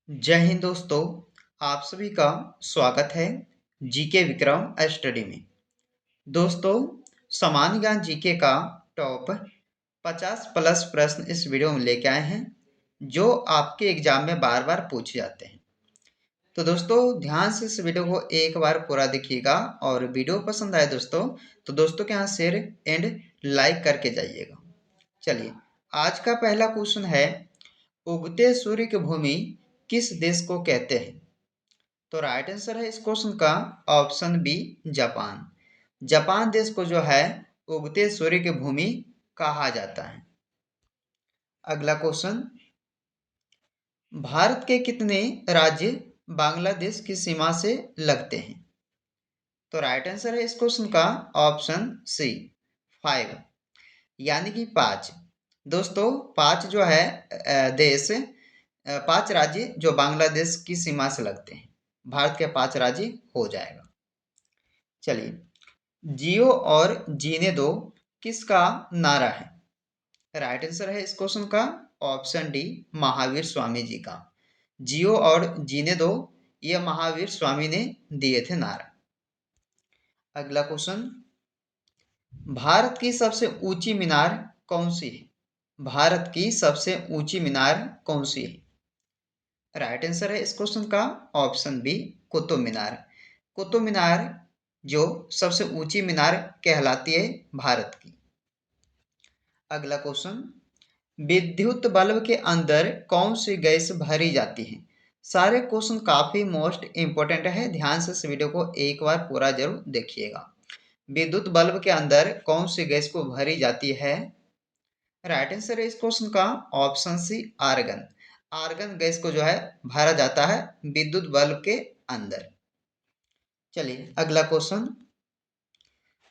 जय हिंद दोस्तों। आप सभी का स्वागत है जीके विक्रम स्टडी में। दोस्तों, सामान्य ज्ञान जीके का टॉप 50 प्लस प्रश्न इस वीडियो में लेके आए हैं जो आपके एग्जाम में बार बार पूछे जाते हैं। तो दोस्तों, ध्यान से इस वीडियो को एक बार पूरा देखिएगा और वीडियो पसंद आए दोस्तों तो दोस्तों के यहाँ शेयर एंड लाइक करके जाइएगा। चलिए, आज का पहला क्वेश्चन है, उगते सूर्य की भूमि किस देश को कहते हैं? तो राइट आंसर है इस क्वेश्चन का ऑप्शन बी, जापान। जापान देश को जो है उगते सूर्य की भूमि कहा जाता है। अगला क्वेश्चन, भारत के कितने राज्य बांग्लादेश की सीमा से लगते हैं? तो राइट आंसर है इस क्वेश्चन का ऑप्शन सी, 5, यानी कि 5। दोस्तों, 5 जो है देश, 5 राज्य जो बांग्लादेश की सीमा से लगते हैं। भारत के 5 राज्य हो जाएगा। चलिए, जियो और जीने दो किसका नारा है? राइट आंसर है इस क्वेश्चन का ऑप्शन डी, महावीर स्वामी जी का। जियो और जीने दो ये महावीर स्वामी ने दिए थे नारा। अगला क्वेश्चन, भारत की सबसे ऊंची मीनार कौन सी है? भारत की सबसे ऊंची मीनार कौन सी है? राइट आंसर है इस क्वेश्चन का ऑप्शन बी, कुतुब मीनार। कुतुब मीनार जो सबसे ऊंची मीनार कहलाती है भारत की। अगला क्वेश्चन, विद्युत बल्ब के अंदर कौन सी गैस भरी जाती है? सारे क्वेश्चन काफी मोस्ट इंपोर्टेंट है, ध्यान से इस वीडियो को एक बार पूरा जरूर देखिएगा। विद्युत बल्ब के अंदर कौन सी गैस को भरी जाती है? राइट आंसर है इस क्वेश्चन का option C, argon. Argon gas को जो है भरा जाता है विद्युत बल्ब के अंदर। चलिए, अगला क्वेश्चन,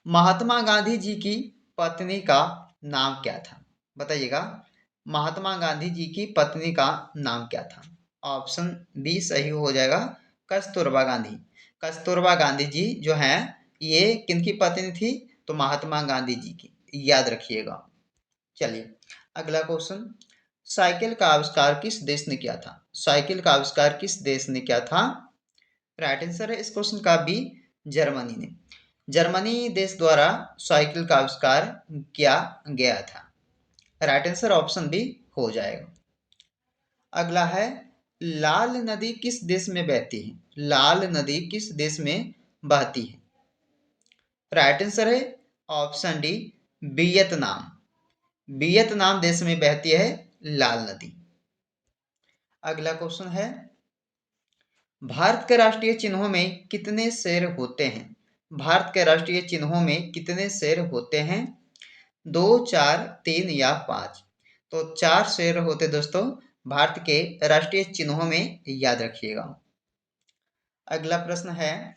महात्मा गांधी जी की पत्नी का नाम क्या था? बताइएगा, महात्मा गांधी जी की पत्नी का नाम क्या था? ऑप्शन बी सही हो जाएगा, कस्तूरबा गांधी। कस्तूरबा गांधी जी जो हैं ये किनकी पत्नी थी? तो महात्मा गांधी जी की, याद रखिएगा। चलिए, अगला क्वेश्चन, साइकिल का आविष्कार किस देश ने किया था? साइकिल का आविष्कार किस देश ने किया था? राइट आंसर है इस क्वेश्चन का बी, जर्मनी ने। जर्मनी देश द्वारा साइकिल का आविष्कार किया गया था। राइट आंसर ऑप्शन बी हो जाएगा। अगला है, लाल नदी किस देश में बहती है? लाल नदी किस देश में बहती है? राइट आंसर है ऑप्शन डी, वियतनाम। वियतनाम देश में बहती है लाल नदी। अगला क्वेश्चन है, भारत के राष्ट्रीय चिन्हों में कितने शेर होते हैं? भारत के राष्ट्रीय चिन्हों में कितने शेर होते हैं? 2, 4, 3 या 5? तो 4 शेर होते दोस्तों भारत के राष्ट्रीय चिन्हों में, याद रखिएगा। अगला प्रश्न है,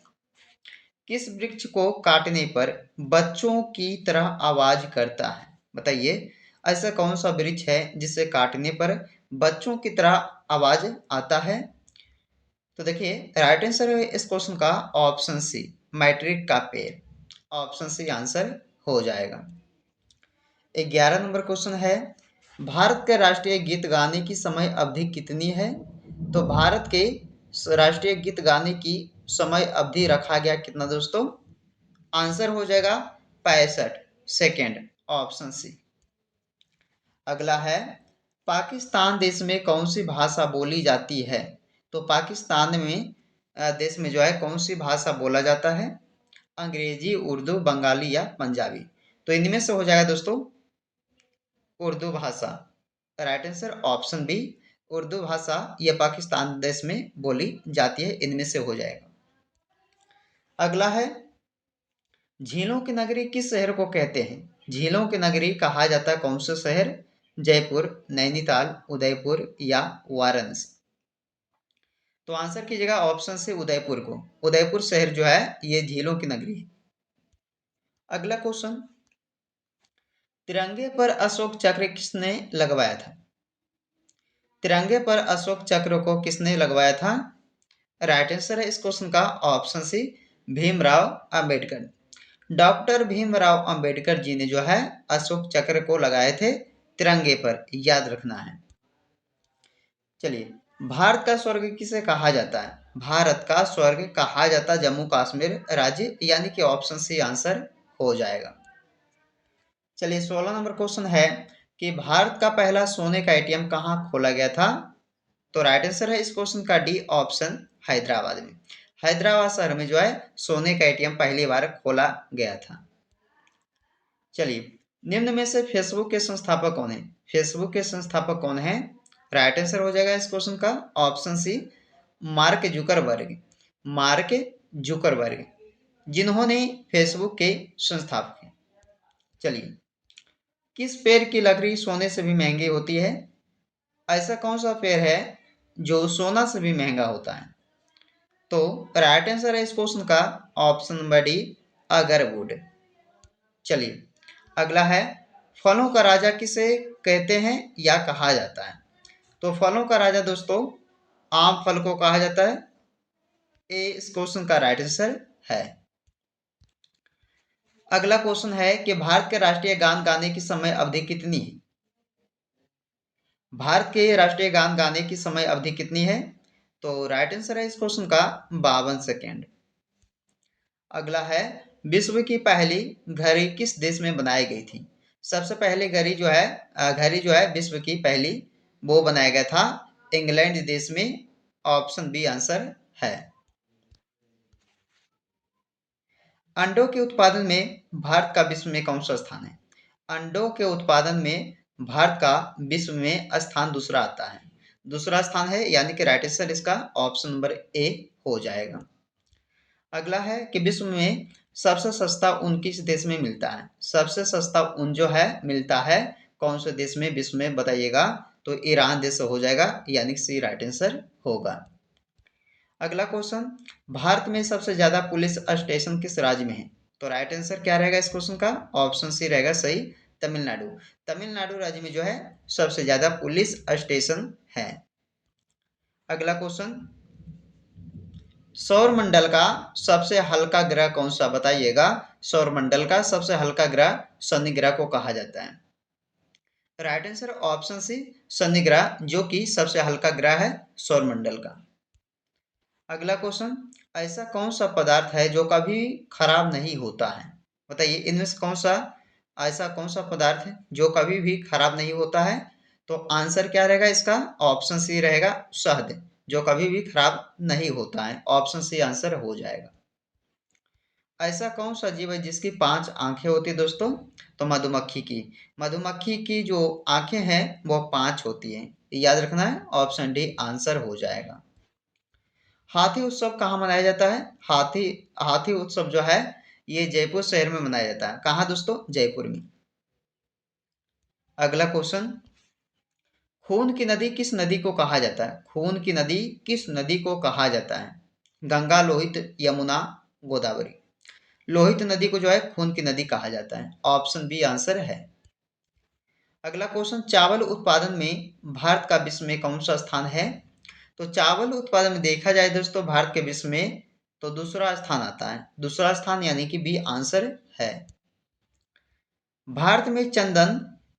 किस वृक्ष को काटने पर बच्चों की तरह आवाज करता है? बताइए, ऐसा कौन सा वृक्ष है जिसे काटने पर बच्चों की तरह आवाज आता है? तो देखिए, राइट आंसर है इस क्वेश्चन का ऑप्शन सी, मैट्रिक का पेड़। ऑप्शन सी आंसर हो जाएगा। 11 नंबर क्वेश्चन है, भारत के राष्ट्रीय गीत गाने की समय अवधि कितनी है? तो भारत के राष्ट्रीय गीत गाने की समय अवधि रखा गया कितना दोस्तों? आंसर हो जाएगा 65 सेकेंड, ऑप्शन सी। अगला है, पाकिस्तान देश में कौन सी भाषा बोली जाती है? तो पाकिस्तान में देश में जो है कौन सी भाषा बोला जाता है? अंग्रेजी, उर्दू, बंगाली या पंजाबी? तो इनमें से हो जाएगा दोस्तों उर्दू भाषा। Right answer option B, Urdu भाषा यह पाकिस्तान देश में बोली जाती है, इनमें से हो जाएगा। अगला है, झीलों की नगरी किस शहर को कहते हैं? झीलों की नगरी कहा जाता है कौन सा शहर? जयपुर, नैनीताल, उदयपुर या वाराणसी? तो आंसर कीजिएगा ऑप्शन से उदयपुर को। उदयपुर शहर जो है ये झीलों की नगरी है। अगला क्वेश्चन, तिरंगे पर अशोक चक्र किसने लगवाया था? तिरंगे पर अशोक चक्र को किसने लगवाया था? राइट आंसर है इस क्वेश्चन का option C, Bhimrao Ambedkar. Doctor Bhimrao Ambedkar ji ने जो है अशोक चक्र को लगाए थे तिरंगे पर, याद रखना है। चलिए, भारत का स्वर्ग किसे कहा जाता है? भारत का स्वर्ग कहा जाता जम्मू कश्मीर राज्य, यानी कि ऑप्शन सी आंसर हो जाएगा। चलिए 16 नंबर क्वेश्चन है कि भारत का पहला सोने का एटीएम कहाँ खोला गया था? तो राइट आंसर है इस क्वेश्चन का डी ऑप्शन, हैदराबाद में। हैदराबाद शहर में जो है सोने का एटीएम पहली बार खोला गया था। चलिए निम्न में से फेसबुक के संस्थापक कौन है? फेसबुक के संस्थापक कौन है? राइट आंसर हो जाएगा इस क्वेश्चन का option C, Mark Zuckerberg. Mark Zuckerberg जिन्होंने फेसबुक के संस्थापक हैं। चलिए किस पेड़ की लकड़ी सोने से भी महंगी होती है? ऐसा कौन सा पेड़ है जो सोना से भी महंगा होता है? तो राइट आंसर है इस क्वेश्चन का ऑप्शन नंबर डी, अगरवुड। चलिए अगला है फलों का राजा किसे कहते हैं या कहा जाता है? तो फलों का राजा दोस्तों आम फल को कहा जाता है। ए इस क्वेश्चन का राइट आंसर है। अगला क्वेश्चन है कि भारत के राष्ट्रीय गान गाने की समय अवधि कितनी है? भारत के राष्ट्रीय गान गाने की समय अवधि कितनी है? तो राइट आंसर है इस क्वेश्चन का 52 सेकेंड। अगला है विश्व की पहली घड़ी किस देश में बनाई गई थी? सबसे पहले घड़ी जो है विश्व की पहली वो बनाया गया था इंग्लैंड देश में। ऑप्शन बी आंसर है। अंडों के उत्पादन में भारत का विश्व में कौन सा स्थान है? अंडों के उत्पादन में भारत का विश्व में स्थान दूसरा आता है। दूसरा स्थान है, यानी कि राइट आंसर इसका ऑप्शन नंबर ए हो जाएगा। अगला है कि विश्व में सबसे सस्ता ऊन किस देश में मिलता है? सबसे सस्ता ऊन जो है मिलता है कौन से देश में विश्व में बताइएगा? तो ईरान देश हो जाएगा, यानी कि सी राइट आंसर होगा। अगला क्वेश्चन, भारत में सबसे ज्यादा पुलिस स्टेशन किस राज्य में है? तो राइट आंसर क्या रहेगा इस क्वेश्चन का? ऑप्शन सी रहेगा सही, तमिलनाडु। तमिलनाडु राज्य में जो है सबसे ज्यादा पुलिस स्टेशन है। अगला क्वेश्चन, सौर मंडल का सबसे हल्का ग्रह कौन सा बताइएगा? सौर मंडल का सबसे हल्का ग्रह शनि ग्रह को कहा जाता है। Right answer option C, Shani ग्रह जो कि सबसे हल्का ग्रह है सौर मंडल का। अगला क्वेश्चन, ऐसा कौन सा पदार्थ है जो कभी खराब नहीं होता है? बताइए इनमें से ऐसा कौन सा पदार्थ है जो कभी भी खराब नहीं होता है? तो आंसर क्या रहेगा इसका? ऑप्शन सी रहेगा, शहद, जो कभी भी खराब नहीं होता है। ऑप्शन सी आंसर हो जाएगा। ऐसा कौन सा जीव है जिसकी 5 आंखें होती है दोस्तों? तो मधुमक्खी की जो आंखें हैं वो 5 होती हैं, याद रखना है। ऑप्शन डी आंसर हो जाएगा। हाथी उत्सव कहाँ मनाया जाता है? हाथी उत्सव जो है ये जयपुर शहर में मनाया जाता है। कहाँ दोस्तों? जयपुर में। अगला क्वेश्चन, खून की नदी किस नदी को कहा जाता है? खून की नदी किस नदी को कहा जाता है? गंगा, लोहित, यमुना, गोदावरी। लोहित नदी को जो है खून की नदी कहा जाता है। ऑप्शन बी आंसर है। अगला क्वेश्चन, चावल उत्पादन में भारत का विश्व में कौन सा स्थान है? तो चावल उत्पादन में देखा जाए दोस्तों भारत के विश्व में तो दूसरा स्थान आता है। दूसरा स्थान यानी कि बी आंसर है। भारत में चंदन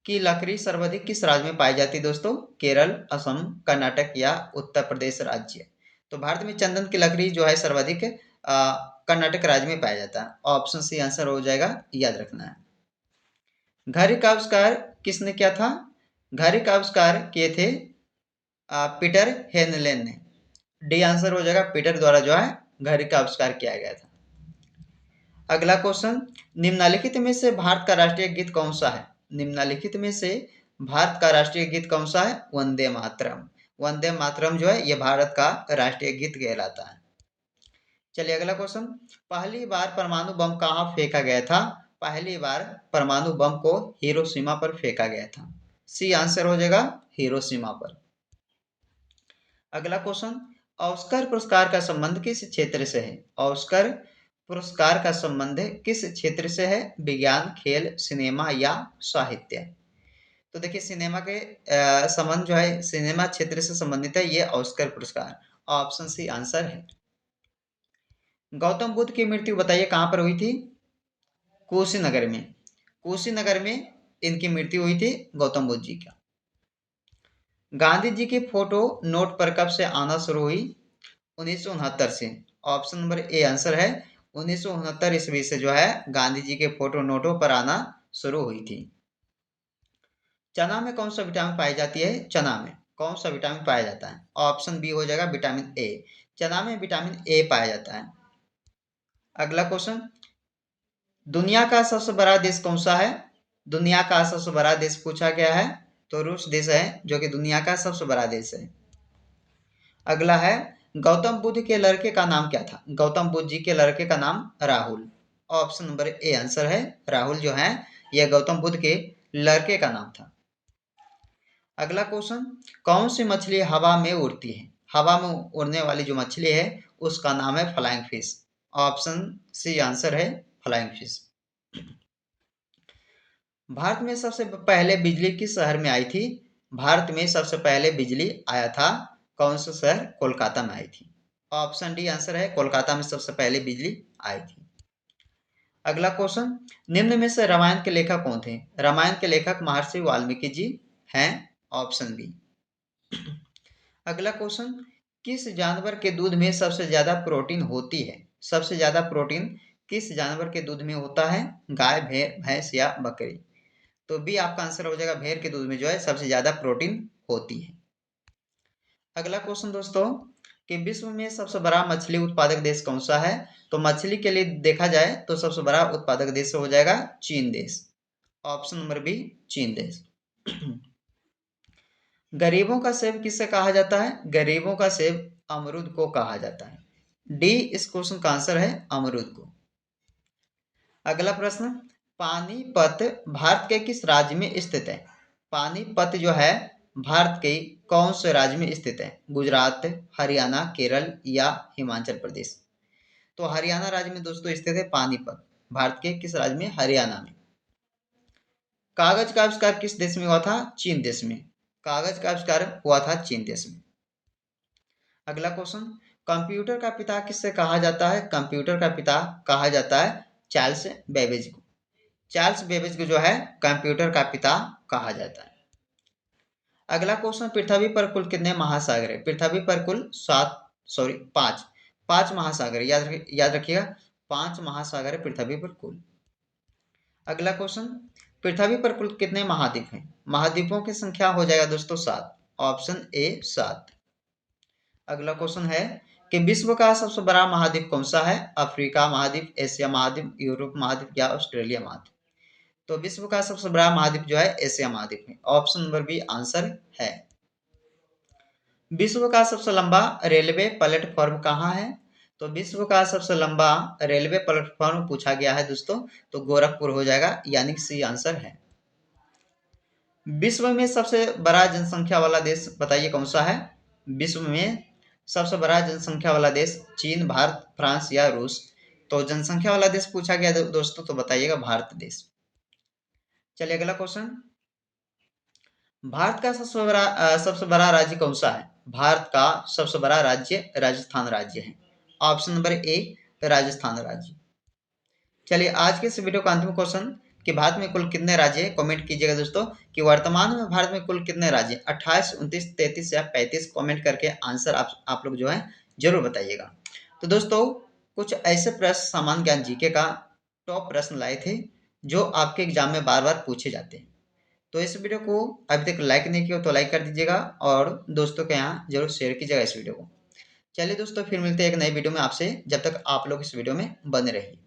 की लकड़ी सर्वाधिक किस राज्य में पाई जाती है दोस्तों? केरल, असम, कर्नाटक या उत्तर प्रदेश राज्य। तो भारत में चंदन की लकड़ी जो है सर्वाधिक कर्नाटक राज्य में पाया जाता है। ऑप्शन सी आंसर हो जाएगा, याद रखना है। घड़ी का आविष्कार किसने किया था? घड़ी का आविष्कार किए थे पीटर हेनलेन ने। डी आंसर हो जाएगा, पीटर द्वारा जो है घड़ी का आविष्कार किया गया था। अगला क्वेश्चन, निम्नलिखित में से भारत का राष्ट्रीय गीत कौन सा है? निम्नलिखित में से भारत का राष्ट्रीय गीत कौन सा है? वंदे मातरम। वंदे मातरम जो है ये भारत का राष्ट्रीय गीत कहलाता है। चलिए अगला क्वेश्चन, पहली बार परमाणु बम कहाँ फेंका गया था? पहली बार परमाणु बम को हिरोशिमा पर फेंका गया था। सी आंसर हो जाएगा, हिरोशिमा पर। अगला क्वेश्चन, ऑस्कर पुरस्कार का संबंध किस क्षेत्र से है? ऑस्कर पुरस्कार का संबंध किस क्षेत्र से है? विज्ञान, खेल, सिनेमा या साहित्य। तो देखिए सिनेमा के संबंध जो है सिनेमा क्षेत्र से संबंधित है ये ऑस्कर पुरस्कार। ऑप्शन सी आंसर है। गौतम बुद्ध की मृत्यु बताइए कहाँ पर हुई थी? कुशीनगर में। कुशीनगर में इनकी मृत्यु हुई थी गौतम बुद्ध जी का। गांधी जी की फोटो नोट पर कब से आना शुरू हुई? 1969 से। ऑप्शन नंबर ए आंसर है 1969 ईस्वी से जो है गांधी जी के फोटो नोटों पर आना शुरू हुई थी। चना में कौन सा विटामिन पाई जाती है? चना में कौन सा विटामिन पाया जाता है? ऑप्शन बी हो जाएगा विटामिन ए। चना में विटामिन ए पाया जाता है। अगला क्वेश्चन, दुनिया का सबसे बड़ा देश कौन सा है? दुनिया का सबसे बड़ा देश पूछा गया है, तो रूस देश है जो कि दुनिया का सबसे बड़ा देश है। अगला है, गौतम बुद्ध के लड़के का नाम क्या था? गौतम बुद्ध जी के लड़के का नाम Rahul. Option number A answer है राहुल जो है यह गौतम बुद्ध के लड़के का नाम था। अगला क्वेश्चन, कौन सी मछली हवा में उड़ती है? हवा में उड़ने वाली जो मछली है उसका नाम है flying fish. Option C answer है फ्लाइंग फिश। भारत में सबसे पहले बिजली किस शहर में आई थी? भारत में सबसे पहले बिजली आया था कौन सा शहर? कोलकाता में आई थी। ऑप्शन डी आंसर है कोलकाता में सबसे पहले बिजली आई थी। अगला क्वेश्चन, निम्न में से रामायण के लेखक कौन थे? रामायण के लेखक महर्षि वाल्मीकि जी हैं। Option B. अगला क्वेश्चन, किस जानवर के दूध में सबसे ज्यादा प्रोटीन होती है? सबसे ज्यादा प्रोटीन किस जानवर के दूध में होता है? गाय, भेड़, भैंस या बकरी? तो बी आपका आंसर हो जाएगा, भेड़ के दूध में जो है सबसे ज्यादा प्रोटीन होती है। अगला क्वेश्चन दोस्तों, कि विश्व में सबसे बड़ा मछली उत्पादक देश कौन सा है? तो मछली के लिए देखा जाए तो सबसे बड़ा उत्पादक देश हो जाएगा चीन देश। ऑप्शन नंबर बी चीन देश। गरीबों का सेब किसे कहा जाता है? गरीबों का सेब अमरूद को कहा जाता है। डी इस क्वेश्चन का आंसर है अमरूद को। अगला प्रश्न, पानीपत भारत के किस राज्य में स्थित है? पानीपत जो है भारत के कौन से राज्य में स्थित है? गुजरात, हरियाणा, केरल या हिमाचल प्रदेश? तो हरियाणा राज्य में दोस्तों स्थित है पानीपत। भारत के किस राज्य में? हरियाणा में। कागज का आविष्कार किस देश में हुआ था? चीन देश में। कागज का आविष्कार हुआ था चीन देश में। अगला क्वेश्चन, कंप्यूटर का पिता किससे कहा जाता है? कंप्यूटर का पिता कहा जाता है चार्ल्स बेबेज को। चार्ल्स बेबेज को जो है कंप्यूटर का पिता कहा जाता है। अगला क्वेश्चन, पृथ्वी पर कुल कितने महासागर है? पृथ्वी पर कुल पांच पांच महासागर, याद रखिएगा, 5 महासागर है पृथ्वी पर कुल। अगला क्वेश्चन, पृथ्वी पर कुल कितने महाद्वीप हैं? महाद्वीपों की संख्या हो जाएगा दोस्तों 7। Option A 7। अगला क्वेश्चन है कि विश्व का सबसे बड़ा महाद्वीप कौन सा है? अफ्रीका महाद्वीप, एशिया महाद्वीप, यूरोप महाद्वीप या ऑस्ट्रेलिया महाद्वीप? तो विश्व का सबसे बड़ा महाद्वीप जो है एशिया महाद्वीप है। ऑप्शन नंबर बी आंसर है। विश्व का सबसे लंबा रेलवे प्लेटफॉर्म कहाँ है? तो विश्व का सबसे लंबा रेलवे प्लेटफॉर्म पूछा गया है दोस्तों, तो गोरखपुर हो जाएगा, यानी कि सी आंसर है। विश्व में सबसे बड़ा जनसंख्या वाला देश बताइए कौन सा है? विश्व में सबसे बड़ा जनसंख्या वाला देश चीन, भारत, फ्रांस या रूस? तो जनसंख्या वाला देश पूछा गया दोस्तों, तो बताइएगा भारत देश। चलिए अगला क्वेश्चन, भारत का सबसे बड़ा राज्य कौन सा है? भारत का सबसे बड़ा राज्य राजस्थान राज्य है। ऑप्शन नंबर ए राजस्थान राज्य। चलिए आज के इस वीडियो का अंतिम क्वेश्चन कि भारत में कुल कितने राज्य हैं? कमेंट कीजिएगा दोस्तों कि वर्तमान में भारत में कुल कितने राज्य? 28, 29, 33 या 35? कमेंट करके आंसर आप लोग जो है जरूर बताइएगा। तो दोस्तों कुछ ऐसे प्रश्न सामान्य ज्ञान जीके का टॉप प्रश्न लाए थे जो आपके एग्जाम में बार बार पूछे जाते हैं। तो इस वीडियो को अभी तक लाइक नहीं किया तो लाइक कर दीजिएगा और दोस्तों के यहाँ जरूर शेयर कीजिएगा इस वीडियो को। चलिए दोस्तों फिर मिलते हैं एक नई वीडियो में आपसे, जब तक आप लोग इस वीडियो में बने रहिए।